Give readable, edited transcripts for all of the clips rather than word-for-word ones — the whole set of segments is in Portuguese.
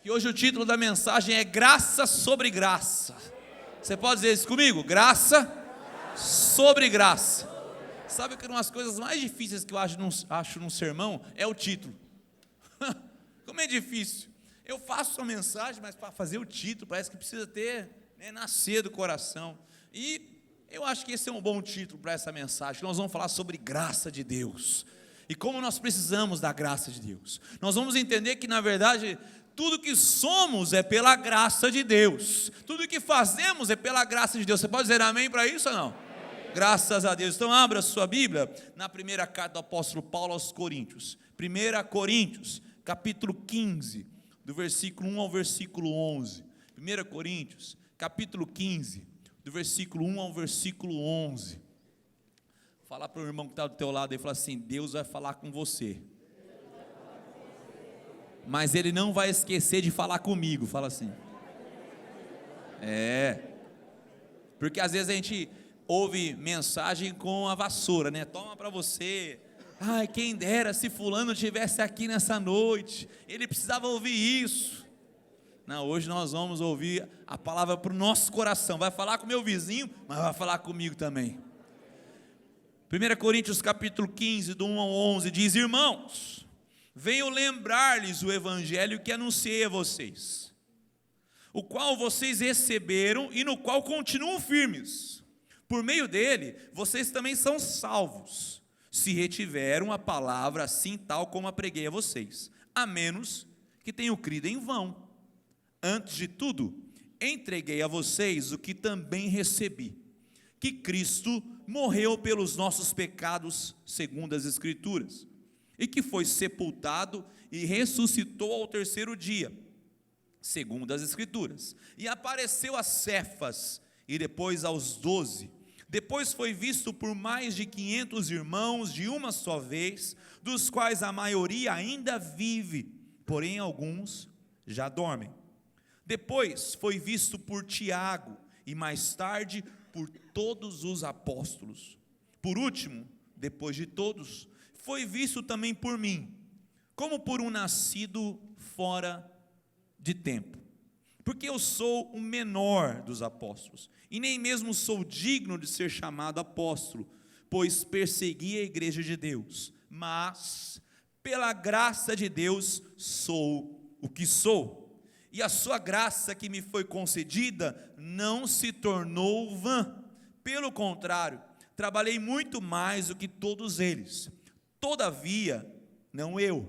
Que hoje o título da mensagem é Graça sobre Graça. Você pode dizer isso comigo? Graça sobre graça. Sabe que uma das coisas mais difíceis que eu acho num sermão é o título. Como é difícil. Eu faço a mensagem, mas para fazer o título parece que precisa ter, nascer do coração. E eu acho que esse é um bom título para essa mensagem. Nós vamos falar sobre graça de Deus e como nós precisamos da graça de Deus. Nós vamos entender que na verdade tudo que somos é pela graça de Deus, tudo que fazemos é pela graça de Deus. Você pode dizer amém para isso ou não? Amém. Graças a Deus. Então abra sua Bíblia na primeira carta do apóstolo Paulo aos Coríntios, 1 Coríntios, capítulo 15, do versículo 1 ao versículo 11. 1 Coríntios, capítulo 15, do versículo 1 ao versículo 11. Fala para o irmão que está do teu lado e fala assim: Deus vai falar com você, mas Ele não vai esquecer de falar comigo. Fala assim. Porque às vezes a gente ouve mensagem com a vassoura, toma para você. Ai, quem dera se fulano estivesse aqui nessa noite, ele precisava ouvir isso. Não, hoje nós vamos ouvir a palavra para o nosso coração. Vai falar com o meu vizinho, mas vai falar comigo também. 1 Coríntios capítulo 15, do 1 ao 11, diz: irmãos, venho lembrar-lhes o evangelho que anunciei a vocês, o qual vocês receberam e no qual continuam firmes. Por meio dele, vocês também são salvos, se retiveram a palavra assim tal como a preguei a vocês, a menos que tenham crido em vão. Antes de tudo, entreguei a vocês o que também recebi, que Cristo morreu pelos nossos pecados, segundo as Escrituras, e que foi sepultado e ressuscitou ao terceiro dia, segundo as Escrituras, e apareceu a Cefas, e depois aos 12, depois foi visto por mais de 500 irmãos de uma só vez, dos quais a maioria ainda vive, porém alguns já dormem. Depois foi visto por Tiago, e mais tarde por todos os apóstolos. Por último, depois de todos, foi visto também por mim, como por um nascido fora de tempo, porque eu sou o menor dos apóstolos, e nem mesmo sou digno de ser chamado apóstolo, pois persegui a igreja de Deus, mas pela graça de Deus sou o que sou, e a sua graça que me foi concedida não se tornou vã, pelo contrário, trabalhei muito mais do que todos eles. Todavia, não eu,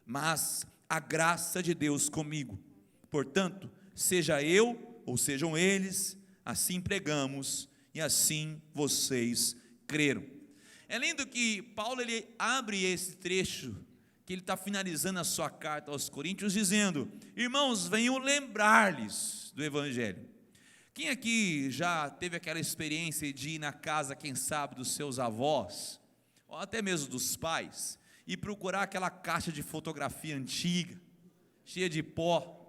mas a graça de Deus comigo. Portanto, seja eu ou sejam eles, assim pregamos e assim vocês creram. É lindo que Paulo ele abre esse trecho, que ele está finalizando a sua carta aos Coríntios, dizendo: irmãos, venham lembrar-lhes do Evangelho. Quem aqui já teve aquela experiência de ir na casa, quem sabe, dos seus avós, ou até mesmo dos pais, e procurar aquela caixa de fotografia antiga, cheia de pó,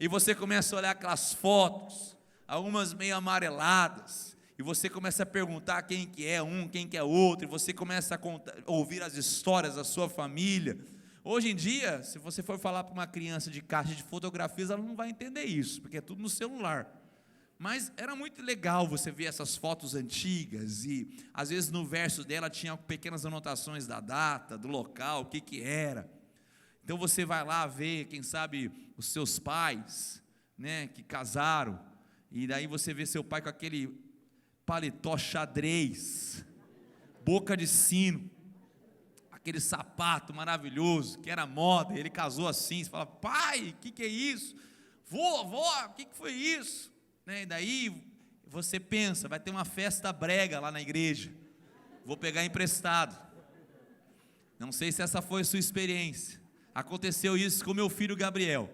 e você começa a olhar aquelas fotos, algumas meio amareladas, e você começa a perguntar quem que é um, quem que é outro, e você começa a ouvir as histórias da sua família. Hoje em dia, se você for falar para uma criança de caixa de fotografias, ela não vai entender isso, porque é tudo no celular. Mas era muito legal você ver essas fotos antigas, e às vezes no verso dela tinha pequenas anotações da data, do local, o que que era. Então você vai lá ver, quem sabe, os seus pais, que casaram, e daí você vê seu pai com aquele paletó xadrez, boca de sino, aquele sapato maravilhoso, que era moda, ele casou assim. Você fala: pai, o que é isso? Vovó, o que foi isso? E daí você pensa: vai ter uma festa brega lá na igreja, vou pegar emprestado. Não sei se essa foi a sua experiência. Aconteceu isso com meu filho Gabriel,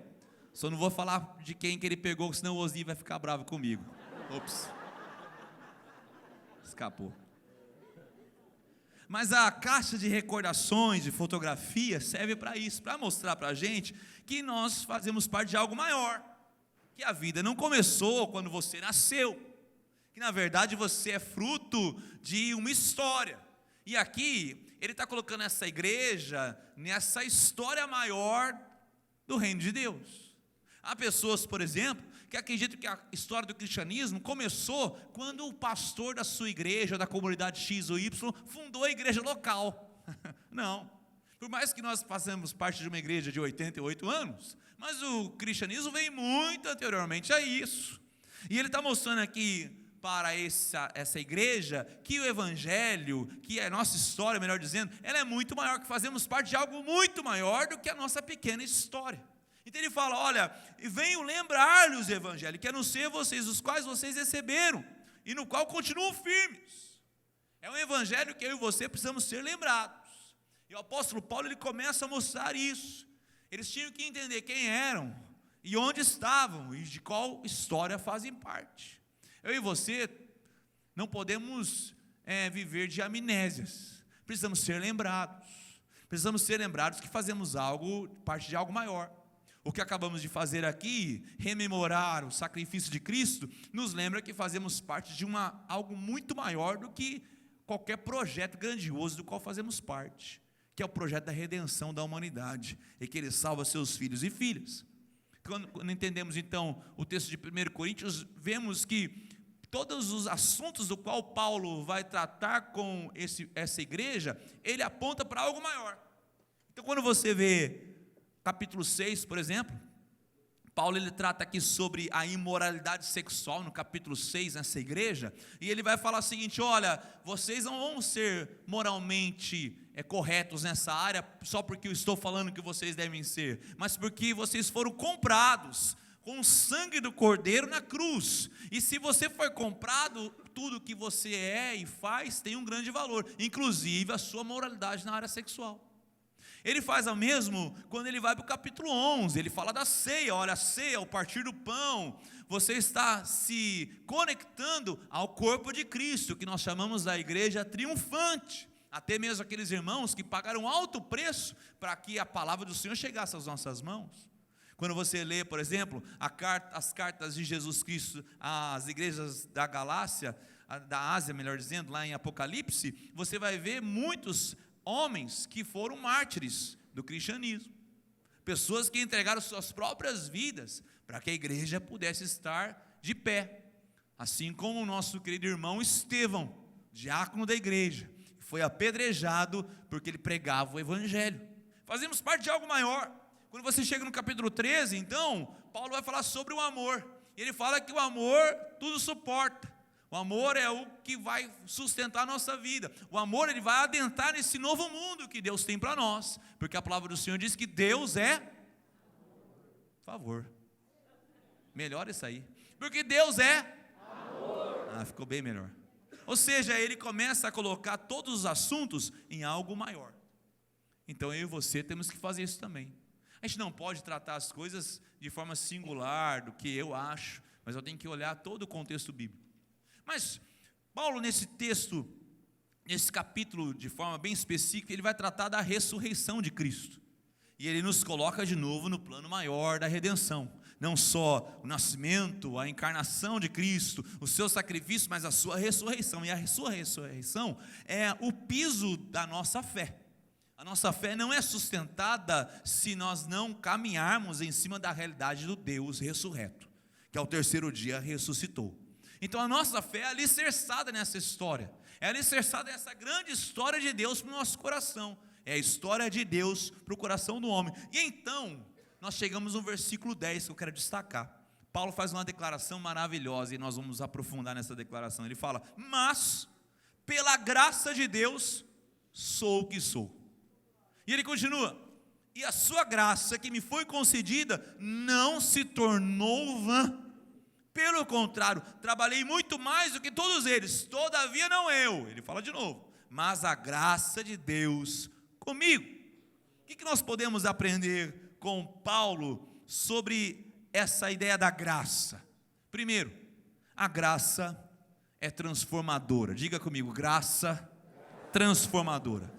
só não vou falar de quem que ele pegou, senão o Ozinho vai ficar bravo comigo. Ops, escapou. Mas a caixa de recordações, de fotografia, serve para isso, para mostrar para a gente que nós fazemos parte de algo maior, que a vida não começou quando você nasceu, que na verdade você é fruto de uma história. E aqui ele está colocando essa igreja nessa história maior do reino de Deus. Há pessoas, por exemplo, que acreditam que a história do cristianismo começou quando o pastor da sua igreja, da comunidade X ou Y, fundou a igreja local. Não. Por mais que nós façamos parte de uma igreja de 88 anos, mas o cristianismo vem muito anteriormente a isso. E ele está mostrando aqui para essa igreja que o evangelho, que a nossa história, melhor dizendo, ela é muito maior, que fazemos parte de algo muito maior do que a nossa pequena história. Então ele fala, olha, venho lembrar-lhes o evangelho, que anunciei a vocês, os quais vocês receberam, e no qual continuam firmes. É um evangelho que eu e você precisamos ser lembrados. E o apóstolo Paulo, ele começa a mostrar isso. Eles tinham que entender quem eram, e onde estavam, e de qual história fazem parte. Eu e você não podemos viver de amnésias, precisamos ser lembrados que fazemos algo, parte de algo maior. O que acabamos de fazer aqui, rememorar o sacrifício de Cristo, nos lembra que fazemos parte de algo muito maior do que qualquer projeto grandioso do qual fazemos parte, que é o projeto da redenção da humanidade, e que Ele salva seus filhos e filhas. Quando entendemos então o texto de 1 Coríntios, vemos que todos os assuntos do qual Paulo vai tratar com essa igreja, ele aponta para algo maior. Então quando você vê capítulo 6, por exemplo, Paulo ele trata aqui sobre a imoralidade sexual, no capítulo 6, nessa igreja, e ele vai falar o seguinte, olha, vocês não vão ser moralmente corretos nessa área, só porque eu estou falando que vocês devem ser, mas porque vocês foram comprados com o sangue do Cordeiro na cruz, e se você foi comprado, tudo que você é e faz tem um grande valor, inclusive a sua moralidade na área sexual. Ele faz o mesmo quando ele vai para o capítulo 11, ele fala da ceia, olha, a ceia, o partir do pão, você está se conectando ao corpo de Cristo, que nós chamamos da igreja triunfante, até mesmo aqueles irmãos que pagaram alto preço para que a palavra do Senhor chegasse às nossas mãos. Quando você lê, por exemplo, as cartas de Jesus Cristo às igrejas da Galácia, da Ásia, melhor dizendo, lá em Apocalipse, você vai ver muitos homens que foram mártires do cristianismo, pessoas que entregaram suas próprias vidas para que a igreja pudesse estar de pé, assim como o nosso querido irmão Estevão, diácono da igreja, foi apedrejado porque ele pregava o evangelho. Fazemos parte de algo maior. Quando você chega no capítulo 13, então, Paulo vai falar sobre o amor, ele fala que o amor tudo suporta. O amor é o que vai sustentar a nossa vida. O amor, ele vai adentrar nesse novo mundo que Deus tem para nós. Porque a palavra do Senhor diz que Deus é favor. Melhor isso aí. Porque Deus é amor. Ficou bem melhor. Ou seja, ele começa a colocar todos os assuntos em algo maior. Então eu e você temos que fazer isso também. A gente não pode tratar as coisas de forma singular, do que eu acho, mas eu tenho que olhar todo o contexto bíblico. Mas Paulo nesse texto, nesse capítulo de forma bem específica, ele vai tratar da ressurreição de Cristo. E ele nos coloca de novo no plano maior da redenção. Não só o nascimento, a encarnação de Cristo, o seu sacrifício, mas a sua ressurreição. E a sua ressurreição é o piso da nossa fé. A nossa fé não é sustentada se nós não caminharmos em cima da realidade do Deus ressurreto, que ao terceiro dia ressuscitou. Então a nossa fé é alicerçada nessa história, é alicerçada nessa grande história de Deus para o nosso coração, é a história de Deus para o coração do homem. E então, nós chegamos no versículo 10 que eu quero destacar. Paulo faz uma declaração maravilhosa e nós vamos aprofundar nessa declaração. Ele fala, mas pela graça de Deus sou o que sou. E ele continua, e a sua graça que me foi concedida não se tornou vã. Pelo contrário, trabalhei muito mais do que todos eles, todavia não eu, ele fala de novo, mas a graça de Deus comigo. O que nós podemos aprender com Paulo sobre essa ideia da graça? Primeiro, a graça é transformadora. Diga comigo, graça transformadora.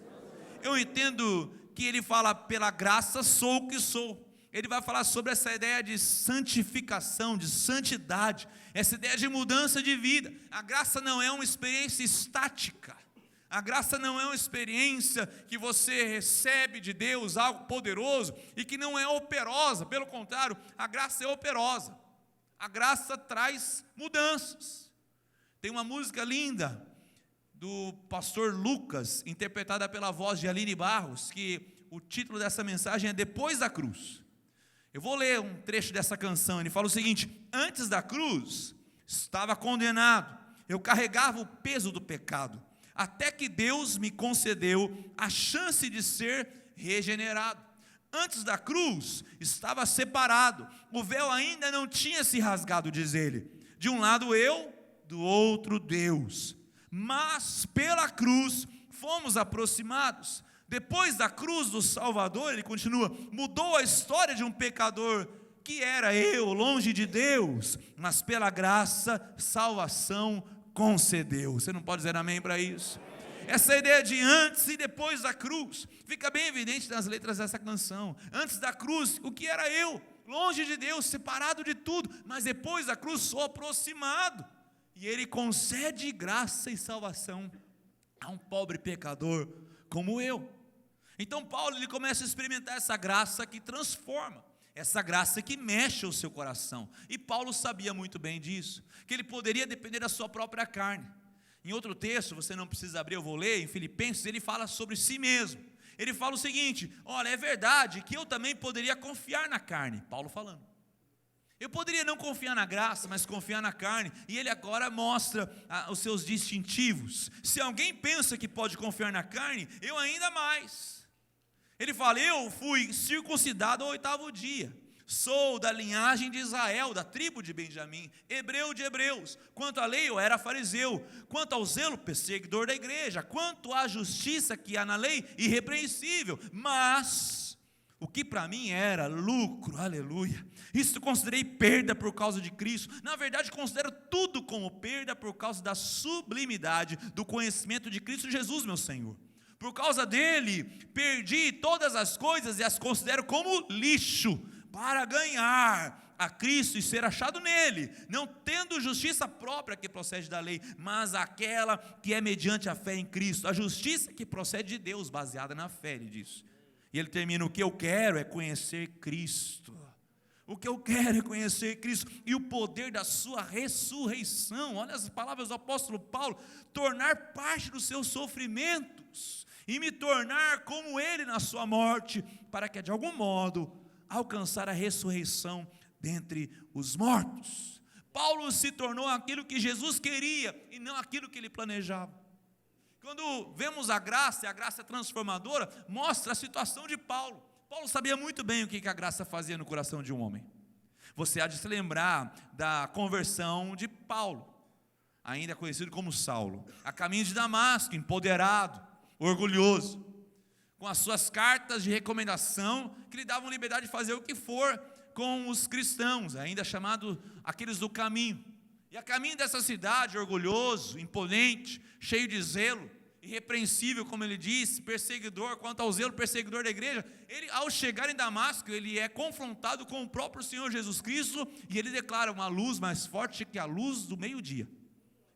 Eu entendo que ele fala, pela graça sou o que sou. Ele vai falar sobre essa ideia de santificação, de santidade, essa ideia de mudança de vida. A graça não é uma experiência estática, A graça não é uma experiência que você recebe de Deus, algo poderoso, e que não é operosa. Pelo contrário, a graça é operosa. A graça traz mudanças. Tem uma música linda do pastor Lucas, interpretada pela voz de Aline Barros, que o título dessa mensagem é Depois da Cruz. Eu vou ler um trecho dessa canção. Ele fala o seguinte: antes da cruz, estava condenado, eu carregava o peso do pecado, até que Deus me concedeu a chance de ser regenerado. Antes da cruz, estava separado, o véu ainda não tinha se rasgado, diz ele. De um lado eu, do outro Deus. Mas pela cruz fomos aproximados. Depois da cruz do Salvador, ele continua, mudou a história de um pecador que era eu, longe de Deus, mas pela graça, salvação concedeu. Você não pode dizer amém para isso? Essa ideia de antes e depois da cruz fica bem evidente nas letras dessa canção. Antes da cruz, o que era eu? Longe de Deus, separado de tudo, mas depois da cruz sou aproximado, e Ele concede graça e salvação a um pobre pecador como eu. Então Paulo, ele começa a experimentar essa graça que transforma, essa graça que mexe o seu coração, e Paulo sabia muito bem disso, que ele poderia depender da sua própria carne. Em outro texto, você não precisa abrir, eu vou ler, em Filipenses, ele fala sobre si mesmo. Ele fala o seguinte: olha, é verdade que eu também poderia confiar na carne. Paulo falando. Eu poderia não confiar na graça, mas confiar na carne. E ele agora mostra os seus distintivos. Se alguém pensa que pode confiar na carne, eu ainda mais. Ele fala, eu fui circuncidado ao 8º dia. Sou da linhagem de Israel, da tribo de Benjamim, hebreu de hebreus. Quanto à lei, eu era fariseu. Quanto ao zelo, perseguidor da igreja. Quanto à justiça que há na lei, irrepreensível. Mas o que para mim era lucro, aleluia, isso considerei perda por causa de Cristo. Na verdade, considero tudo como perda por causa da sublimidade do conhecimento de Cristo Jesus, meu Senhor. Por causa dele, perdi todas as coisas e as considero como lixo, para ganhar a Cristo e ser achado nele, não tendo justiça própria que procede da lei, mas aquela que é mediante a fé em Cristo, a justiça que procede de Deus, baseada na fé, ele diz. E ele termina, o que eu quero é conhecer Cristo. O que eu quero é conhecer Cristo e o poder da sua ressurreição. Olha as palavras do apóstolo Paulo, tornar parte dos seus sofrimentos e me tornar como ele na sua morte, para que de algum modo alcançar a ressurreição dentre os mortos. Paulo se tornou aquilo que Jesus queria e não aquilo que ele planejava. Quando vemos a graça, e a graça transformadora, mostra a situação de Paulo. Paulo sabia muito bem o que a graça fazia no coração de um homem. Você há de se lembrar da conversão de Paulo, ainda conhecido como Saulo, a caminho de Damasco, empoderado, orgulhoso, com as suas cartas de recomendação, que lhe davam liberdade de fazer o que for com os cristãos, ainda chamados aqueles do caminho. E a caminho dessa cidade, orgulhoso, imponente, cheio de zelo, irrepreensível, como ele disse, perseguidor, quanto ao zelo, perseguidor da igreja, ele, ao chegar em Damasco, ele é confrontado com o próprio Senhor Jesus Cristo, e ele declara uma luz mais forte que a luz do meio-dia.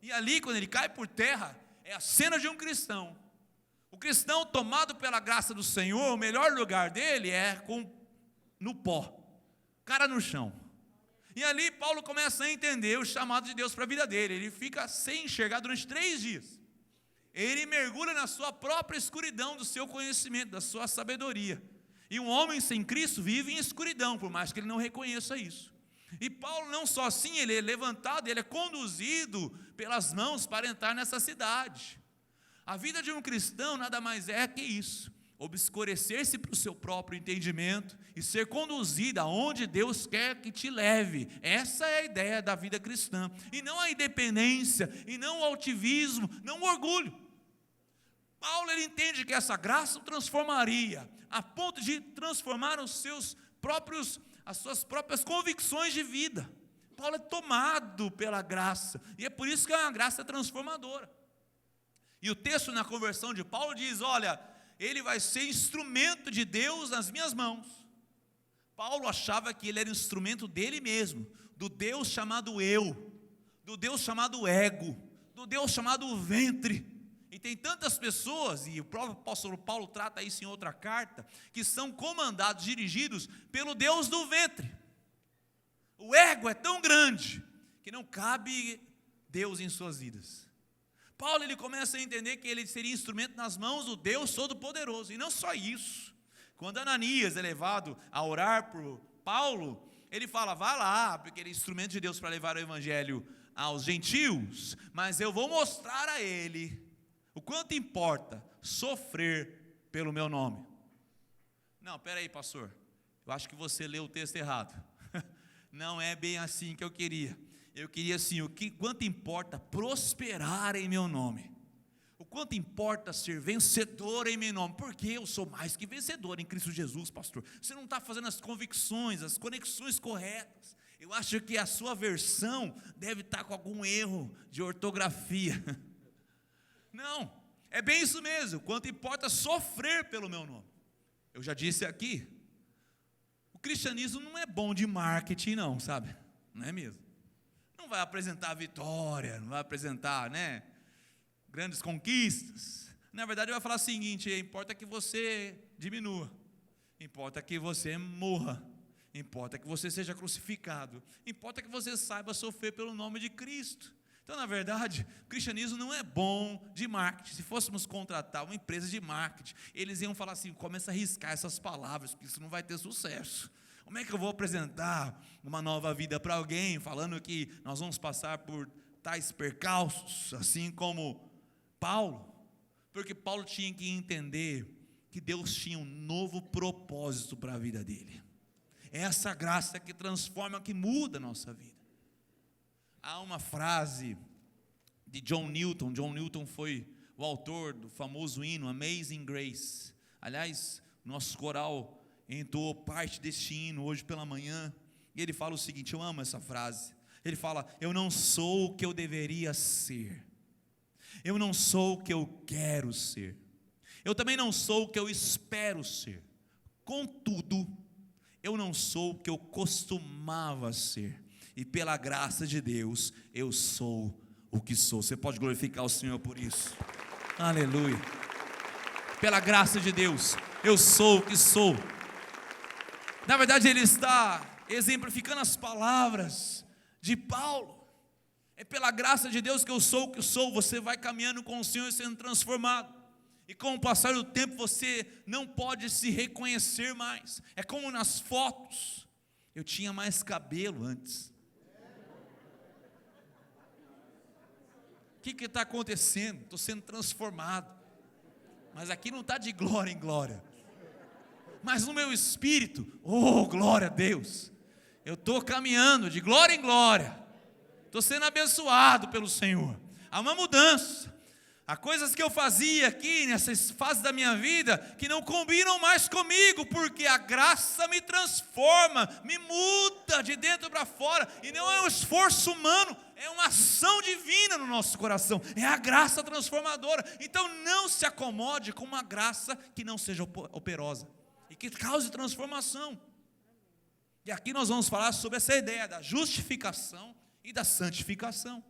E ali, quando ele cai por terra, é a cena de um cristão. O cristão tomado pela graça do Senhor, o melhor lugar dele é no pó, cara no chão. E ali Paulo começa a entender o chamado de Deus para a vida dele. Ele fica sem enxergar durante 3 dias. Ele mergulha na sua própria escuridão do seu conhecimento, da sua sabedoria. E um homem sem Cristo vive em escuridão, por mais que ele não reconheça isso. E Paulo não só assim, ele é levantado, ele é conduzido pelas mãos para entrar nessa cidade. A vida de um cristão nada mais é que isso, obscurecer-se para o seu próprio entendimento e ser conduzido aonde Deus quer que te leve. Essa é a ideia da vida cristã, e não a independência, e não o altivismo, não o orgulho. Paulo, ele entende que essa graça o transformaria, a ponto de transformar as suas próprias convicções de vida. Paulo é tomado pela graça, e é por isso que é uma graça transformadora. E o texto na conversão de Paulo diz, olha, ele vai ser instrumento de Deus nas minhas mãos. Paulo achava que ele era instrumento dele mesmo, do Deus chamado eu, do Deus chamado ego, do Deus chamado ventre. E tem tantas pessoas, e o próprio apóstolo Paulo trata isso em outra carta, que são comandados, dirigidos pelo Deus do ventre. O ego é tão grande que não cabe Deus em suas vidas. Paulo ele começa a entender que ele seria instrumento nas mãos do Deus Todo-Poderoso. E não só isso. Quando Ananias é levado a orar por Paulo, ele fala, vá lá, porque ele é instrumento de Deus para levar o evangelho aos gentios, mas eu vou mostrar a ele o quanto importa sofrer pelo meu nome. Não, peraí, pastor, eu acho que você leu o texto errado. Não é bem assim que eu queria. Eu queria assim, quanto importa prosperar em meu nome. O quanto importa ser vencedor em meu nome. Porque eu sou mais que vencedor em Cristo Jesus, pastor. Você não está fazendo as convicções, as conexões corretas. Eu acho que a sua versão deve estar com algum erro de ortografia. Não, é bem isso mesmo. Quanto importa sofrer pelo meu nome. Eu já disse aqui, o cristianismo não é bom de marketing não, sabe? Não é mesmo. Não vai apresentar vitória, não vai apresentar, grandes conquistas. Na verdade vai falar o seguinte, importa que você diminua, importa que você morra, importa que você seja crucificado, importa que você saiba sofrer pelo nome de Cristo. Então, na verdade, o cristianismo não é bom de marketing. Se fôssemos contratar uma empresa de marketing, eles iam falar assim, começa a riscar essas palavras, porque isso não vai ter sucesso. Como é que eu vou apresentar uma nova vida para alguém, falando que nós vamos passar por tais percalços, assim como Paulo? Porque Paulo tinha que entender que Deus tinha um novo propósito para a vida dele. É essa graça que transforma, que muda a nossa vida. Há uma frase de John Newton. John Newton foi o autor do famoso hino Amazing Grace. Aliás, nosso coral entoou parte deste hino hoje pela manhã, e ele fala o seguinte, eu amo essa frase, ele fala, eu não sou o que eu deveria ser, eu não sou o que eu quero ser, eu também não sou o que eu espero ser, contudo, eu não sou o que eu costumava ser, e pela graça de Deus, eu sou o que sou. Você pode glorificar o Senhor por isso? Aleluia. Pela graça de Deus, eu sou o que sou. Na verdade, ele está exemplificando as palavras de Paulo. É pela graça de Deus que eu sou o que sou. Você vai caminhando com o Senhor e sendo transformado. E com o passar do tempo, você não pode se reconhecer mais. É como nas fotos. Eu tinha mais cabelo antes. O que está acontecendo? Estou sendo transformado. Mas aqui não está de glória em glória. Mas no meu espírito, oh glória a Deus, eu estou caminhando de glória em glória, estou sendo abençoado pelo Senhor. Há uma mudança, há coisas que eu fazia aqui nessa fase da minha vida que não combinam mais comigo, porque a graça me transforma, me muda de dentro para fora, e não é um esforço humano, é uma ação divina no nosso coração, é a graça transformadora. Então não se acomode com uma graça que não seja operosa e que cause transformação. E aqui nós vamos falar sobre essa ideia da justificação e da santificação.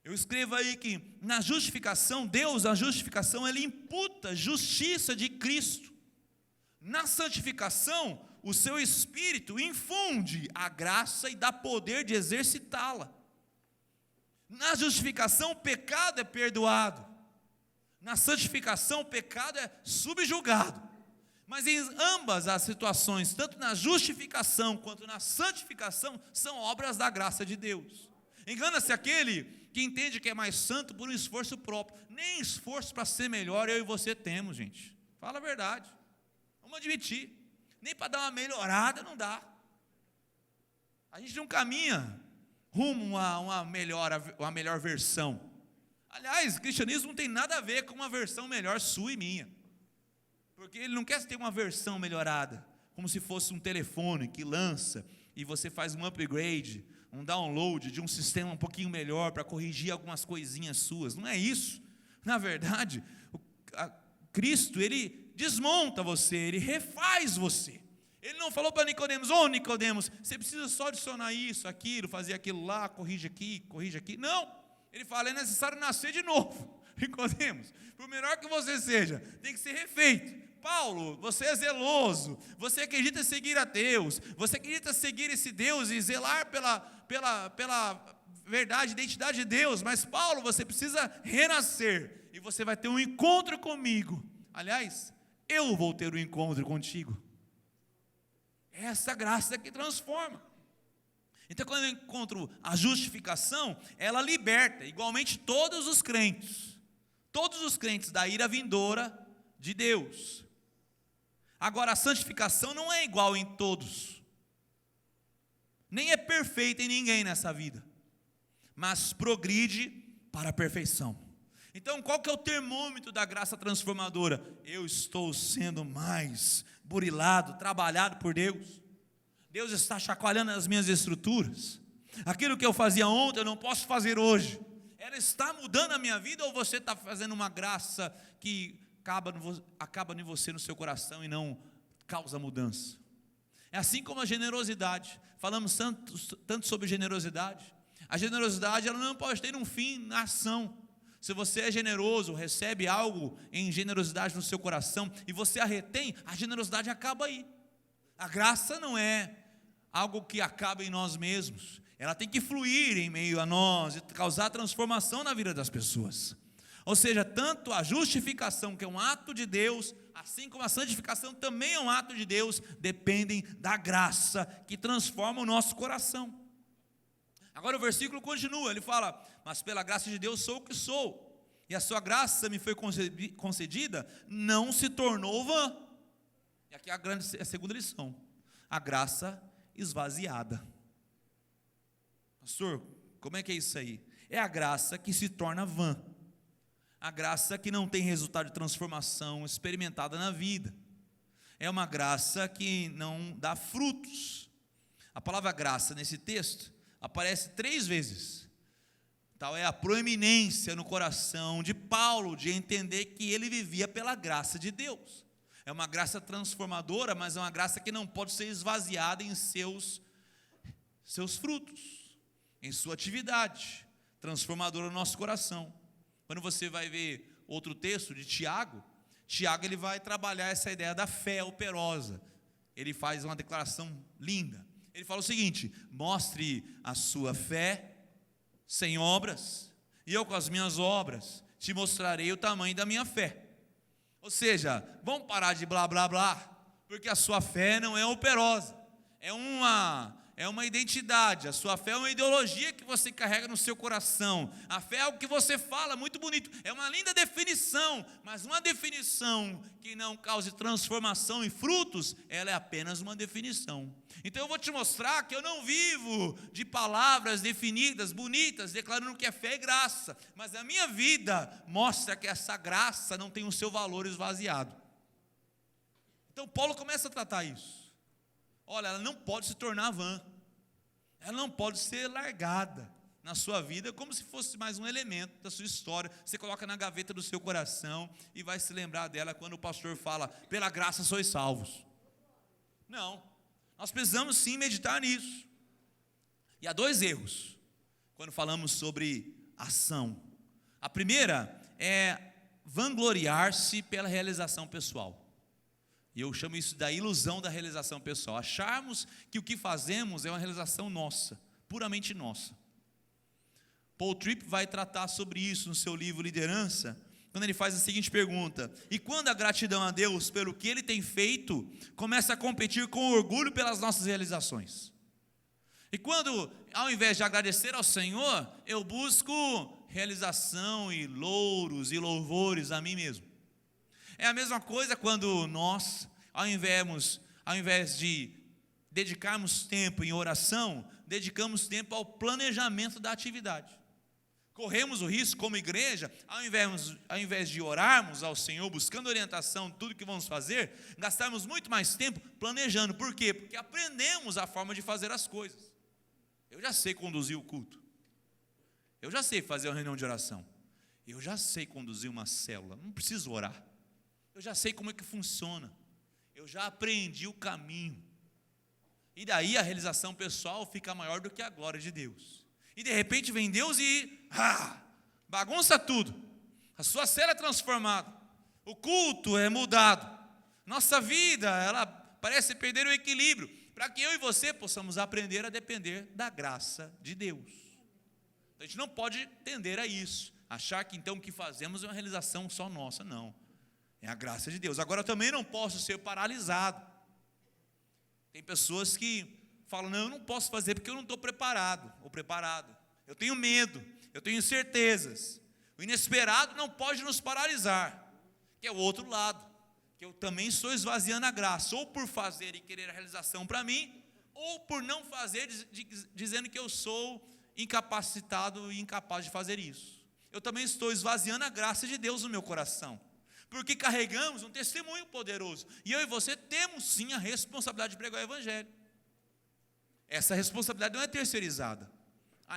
Eu escrevo aí que na justificação, Deus, a justificação, Ele imputa a justiça de Cristo. Na santificação, o seu Espírito infunde a graça e dá poder de exercitá-la. Na justificação, o pecado é perdoado. Na santificação, o pecado é subjugado. Mas em ambas as situações, tanto na justificação quanto na santificação, são obras da graça de Deus. Engana-se aquele que entende que é mais santo por um esforço próprio. Nem esforço para ser melhor eu e você temos, gente. Fala a verdade. Vamos admitir. Nem para dar uma melhorada não dá. A gente não caminha rumo a uma melhor versão. Aliás, o cristianismo não tem nada a ver com uma versão melhor sua e minha. Porque ele não quer ter uma versão melhorada, como se fosse um telefone que lança e você faz um upgrade, um download de um sistema um pouquinho melhor para corrigir algumas coisinhas suas. Não é isso. Na verdade, Cristo, Ele desmonta você, Ele refaz você. Ele não falou para Nicodemos, Nicodemos, você precisa só adicionar isso, aquilo, fazer aquilo lá, corrige aqui. Não, Ele fala, é necessário nascer de novo. Nicodemos, por melhor que você seja, tem que ser refeito. Paulo, você é zeloso, você acredita em seguir a Deus, você acredita em seguir esse Deus e zelar pela verdade, identidade de Deus, mas Paulo, você precisa renascer, e você vai ter um encontro comigo. Aliás, eu vou ter um encontro contigo. É essa graça que transforma. Então, quando eu encontro a justificação, ela liberta, igualmente todos os crentes da ira vindoura de Deus. Agora, a santificação não é igual em todos, nem é perfeita em ninguém nessa vida, mas progride para a perfeição. Então, qual que é o termômetro da graça transformadora? Eu estou sendo mais burilado, trabalhado por Deus. Deus está chacoalhando as minhas estruturas. Aquilo que eu fazia ontem, eu não posso fazer hoje. Ela está mudando a minha vida, ou você está fazendo uma graça que acaba em você, no seu coração, e não causa mudança? É assim como a generosidade. Falamos tanto sobre generosidade. A generosidade, ela não pode ter um fim na ação. Se você é generoso, recebe algo em generosidade no seu coração, e você a retém, a generosidade acaba aí. A graça não é algo que acaba em nós mesmos, ela tem que fluir em meio a nós e causar transformação na vida das pessoas. Ou seja, tanto a justificação, que é um ato de Deus, assim como a santificação também é um ato de Deus, dependem da graça que transforma o nosso coração. Agora o versículo continua, ele fala: mas pela graça de Deus sou o que sou, e a sua graça me foi concedida, não se tornou vã. E aqui é a segunda lição: a graça esvaziada. Pastor, como é que é isso aí? É a graça que se torna vã, a graça que não tem resultado de transformação experimentada na vida, é uma graça que não dá frutos. A palavra graça nesse texto aparece 3 vezes. Tal é a proeminência no coração de Paulo de entender que ele vivia pela graça de Deus. É uma graça transformadora, mas é uma graça que não pode ser esvaziada em seus frutos, em sua atividade transformadora no nosso coração. Quando você vai ver outro texto de Tiago, ele vai trabalhar essa ideia da fé operosa. Ele faz uma declaração linda. Ele fala o seguinte: mostre a sua fé sem obras, e eu com as minhas obras te mostrarei o tamanho da minha fé. Ou seja, vamos parar de blá blá blá, porque a sua fé não é operosa, é uma identidade. A sua fé é uma ideologia que você carrega no seu coração. A fé é algo que você fala, muito bonito, é uma linda definição, mas uma definição que não cause transformação e frutos, ela é apenas uma definição. Então eu vou te mostrar que eu não vivo de palavras definidas, bonitas, declarando que é fé e graça, mas a minha vida mostra que essa graça não tem o seu valor esvaziado. Então Paulo começa a tratar isso. Olha, ela não pode se tornar vã, ela não pode ser largada na sua vida como se fosse mais um elemento da sua história. Você coloca na gaveta do seu coração e vai se lembrar dela quando o pastor fala: pela graça sois salvos. Não, nós precisamos sim meditar nisso. E há 2 erros quando falamos sobre ação. A primeira é vangloriar-se pela realização pessoal. E eu chamo isso da ilusão da realização pessoal. Acharmos que o que fazemos é uma realização nossa, puramente nossa. Paul Tripp vai tratar sobre isso no seu livro Liderança, quando ele faz a seguinte pergunta: e quando a gratidão a Deus pelo que Ele tem feito começa a competir com orgulho pelas nossas realizações? E quando, ao invés de agradecer ao Senhor, eu busco realização e louros e louvores a mim mesmo. É a mesma coisa quando nós, ao invés de dedicarmos tempo em oração, dedicamos tempo ao planejamento da atividade. Corremos o risco, como igreja, ao invés de orarmos ao Senhor, buscando orientação de tudo que vamos fazer, gastarmos muito mais tempo planejando. Por quê? Porque aprendemos a forma de fazer as coisas. Eu já sei conduzir o culto, eu já sei fazer uma reunião de oração, eu já sei conduzir uma célula, não preciso orar. Eu já sei como é que funciona, eu já aprendi o caminho, e daí a realização pessoal fica maior do que a glória de Deus. E de repente vem Deus e bagunça tudo. A sua cela é transformada. O culto é mudado. Nossa vida, ela parece perder o equilíbrio, para que eu e você possamos aprender a depender da graça de Deus. A gente não pode tender a isso, achar que então o que fazemos é uma realização só nossa, não. É a graça de Deus. Agora eu também não posso ser paralisado. Tem pessoas que falam, não, eu não posso fazer porque eu não estou preparado ou preparado. Eu tenho medo, eu tenho incertezas. O inesperado não pode nos paralisar, que é o outro lado, que eu também estou esvaziando a graça, ou por fazer e querer a realização para mim, ou por não fazer, dizendo que eu sou incapacitado e incapaz de fazer isso. Eu também estou esvaziando a graça de Deus no meu coração, porque carregamos um testemunho poderoso, e eu e você temos sim a responsabilidade de pregar o evangelho. Essa responsabilidade não é terceirizada.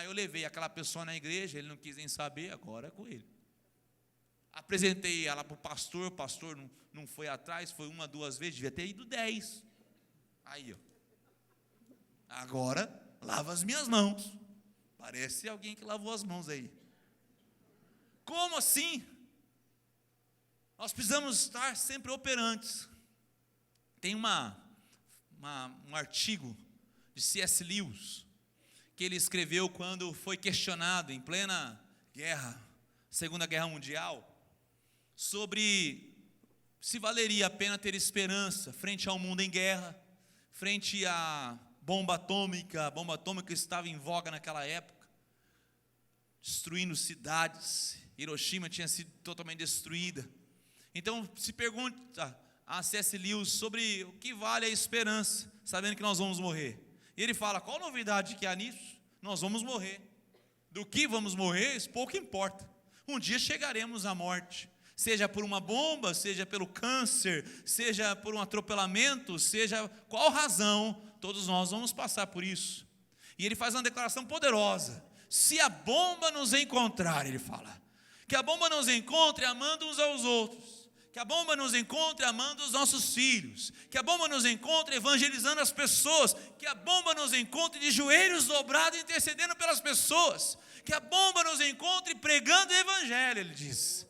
Eu levei aquela pessoa na igreja, ele não quis nem saber, agora é com ele. Apresentei ela para o pastor não foi atrás, foi 1, 2 vezes, devia ter ido 10. Aí, ó. Agora, lava as minhas mãos. Parece alguém que lavou as mãos aí. Como assim? Nós precisamos estar sempre operantes. Tem um artigo de C.S. Lewis, que ele escreveu quando foi questionado em plena guerra, Segunda Guerra Mundial, sobre se valeria a pena ter esperança frente ao mundo em guerra, frente à bomba atômica. A bomba atômica estava em voga naquela época, destruindo cidades. Hiroshima tinha sido totalmente destruída. Então se pergunta a C.S. Lewis sobre o que vale a esperança, sabendo que nós vamos morrer. E ele fala, qual novidade que há nisso? Nós vamos morrer. Do que vamos morrer, isso pouco importa. Um dia chegaremos à morte, seja por uma bomba, seja pelo câncer, seja por um atropelamento, seja qual razão, todos nós vamos passar por isso. E ele faz uma declaração poderosa: se a bomba nos encontrar, ele fala, que a bomba nos encontre amando uns aos outros, que a bomba nos encontre amando os nossos filhos, que a bomba nos encontre evangelizando as pessoas, que a bomba nos encontre de joelhos dobrados intercedendo pelas pessoas, que a bomba nos encontre pregando o evangelho, ele diz.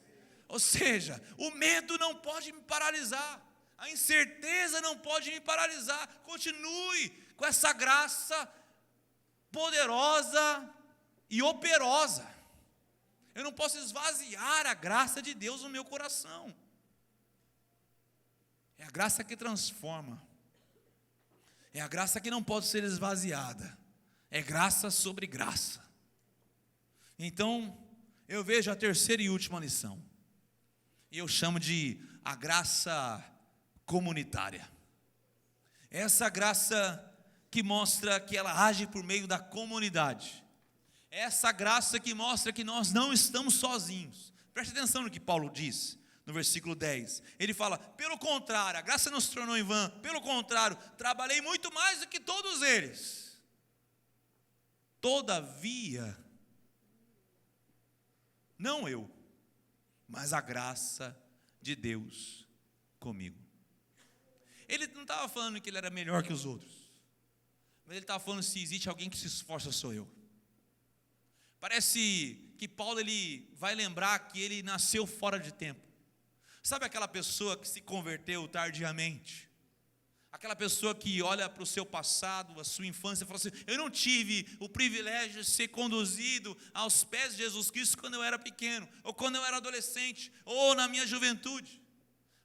Ou seja, o medo não pode me paralisar, a incerteza não pode me paralisar. Continue com essa graça poderosa e operosa. Eu não posso esvaziar a graça de Deus no meu coração. É a graça que transforma, é a graça que não pode ser esvaziada, é graça sobre graça. Então, eu vejo a terceira e última lição, e eu chamo de a graça comunitária. Essa graça que mostra que ela age por meio da comunidade, essa graça que mostra que nós não estamos sozinhos. Preste atenção no que Paulo diz. No versículo 10, ele fala, pelo contrário, a graça não se tornou em vão, pelo contrário, trabalhei muito mais do que todos eles. Todavia, não eu, mas a graça de Deus comigo. Ele não estava falando que ele era melhor que os outros, mas ele estava falando, se existe alguém que se esforça, sou eu. Parece que Paulo ele vai lembrar que ele nasceu fora de tempo. Sabe aquela pessoa que se converteu tardiamente? Aquela pessoa que olha para o seu passado, a sua infância, e fala assim, eu não tive o privilégio de ser conduzido aos pés de Jesus Cristo quando eu era pequeno, ou quando eu era adolescente, ou na minha juventude.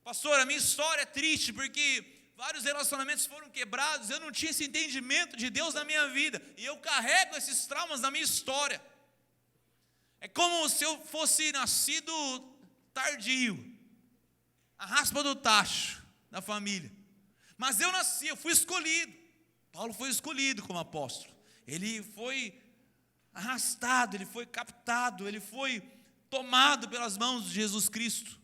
Pastor, a minha história é triste, porque vários relacionamentos foram quebrados, eu não tinha esse entendimento de Deus na minha vida, e eu carrego esses traumas na minha história. É como se eu fosse nascido tardio, a raspa do tacho da família. Mas eu nasci, eu fui escolhido. Paulo foi escolhido como apóstolo. Ele foi arrastado, ele foi captado, ele foi tomado pelas mãos de Jesus Cristo,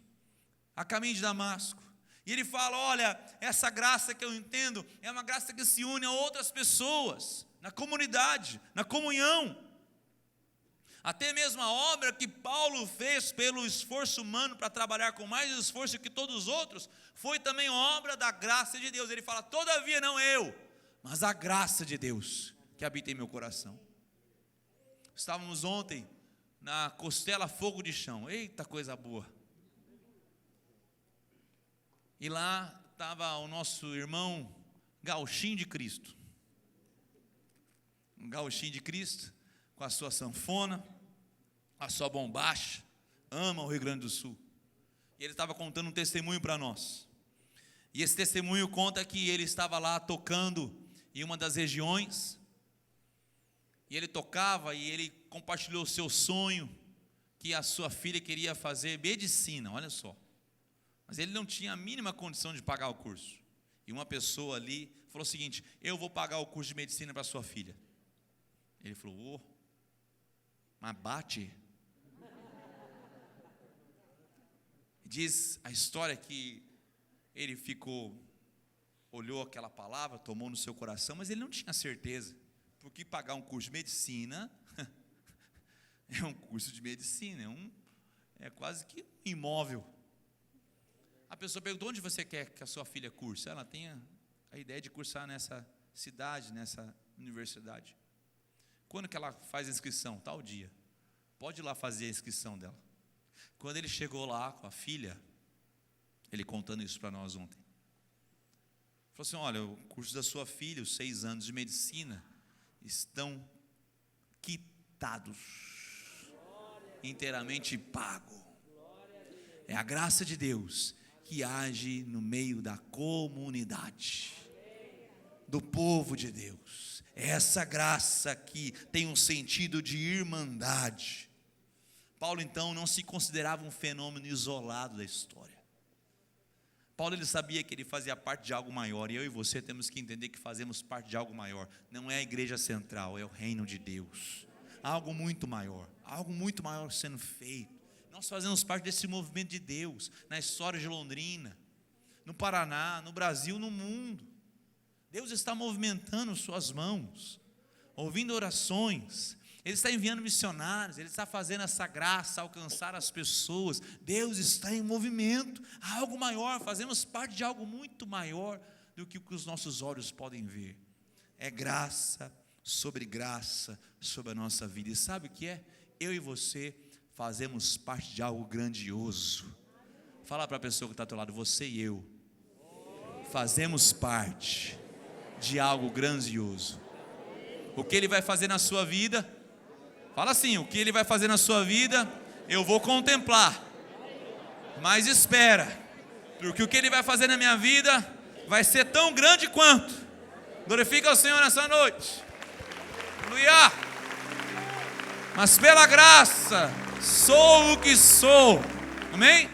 a caminho de Damasco. E ele fala, olha, essa graça que eu entendo, é uma graça que se une a outras pessoas, na comunidade, na comunhão. Até mesmo a obra que Paulo fez pelo esforço humano para trabalhar com mais esforço que todos os outros, foi também obra da graça de Deus. Ele fala, todavia não eu, mas a graça de Deus que habita em meu coração. Estávamos ontem na costela fogo de chão. Eita, coisa boa. E lá estava o nosso irmão Gauchinho de Cristo. Um Gauchinho de Cristo, com a sua sanfona, a sua bombacha, ama o Rio Grande do Sul. E ele estava contando um testemunho para nós. E esse testemunho conta que ele estava lá tocando em uma das regiões, e ele tocava e ele compartilhou o seu sonho, que a sua filha queria fazer medicina, olha só. Mas ele não tinha a mínima condição de pagar o curso. E uma pessoa ali falou o seguinte: eu vou pagar o curso de medicina para sua filha. Ele falou: mas bate. Diz a história que ele olhou aquela palavra, tomou no seu coração, mas ele não tinha certeza, porque pagar um curso de medicina é um curso de medicina, é quase que imóvel. A pessoa perguntou: onde você quer que a sua filha curse? Ela tem a ideia de cursar nessa cidade, nessa universidade. Quando que ela faz a inscrição? Tal dia. Pode ir lá fazer a inscrição dela. Quando ele chegou lá com a filha, ele contando isso para nós ontem, falou assim: olha, o curso da sua filha, os 6 anos de medicina, estão quitados, inteiramente pago. É a graça de Deus que age no meio da comunidade, do povo de Deus. É essa graça que tem um sentido de irmandade. Paulo então não se considerava um fenômeno isolado da história. Paulo, ele sabia que ele fazia parte de algo maior, e eu e você temos que entender que fazemos parte de algo maior. Não é a igreja central, é o reino de Deus. Algo muito maior sendo feito. Nós fazemos parte desse movimento de Deus, na história de Londrina, no Paraná, no Brasil, no mundo. Deus está movimentando suas mãos, ouvindo orações, Ele está enviando missionários, Ele está fazendo essa graça alcançar as pessoas. Deus está em movimento, há algo maior, fazemos parte de algo muito maior do que o que os nossos olhos podem ver. É graça sobre a nossa vida. E sabe o que é? Eu e você fazemos parte de algo grandioso. Fala para a pessoa que está ao teu lado: você e eu fazemos parte de algo grandioso. O que Ele vai fazer na sua vida? Fala assim: o que Ele vai fazer na sua vida, eu vou contemplar, mas espera, porque o que Ele vai fazer na minha vida vai ser tão grande quanto. Glorifica o Senhor nessa noite. Aleluia. Mas pela graça sou o que sou. Amém?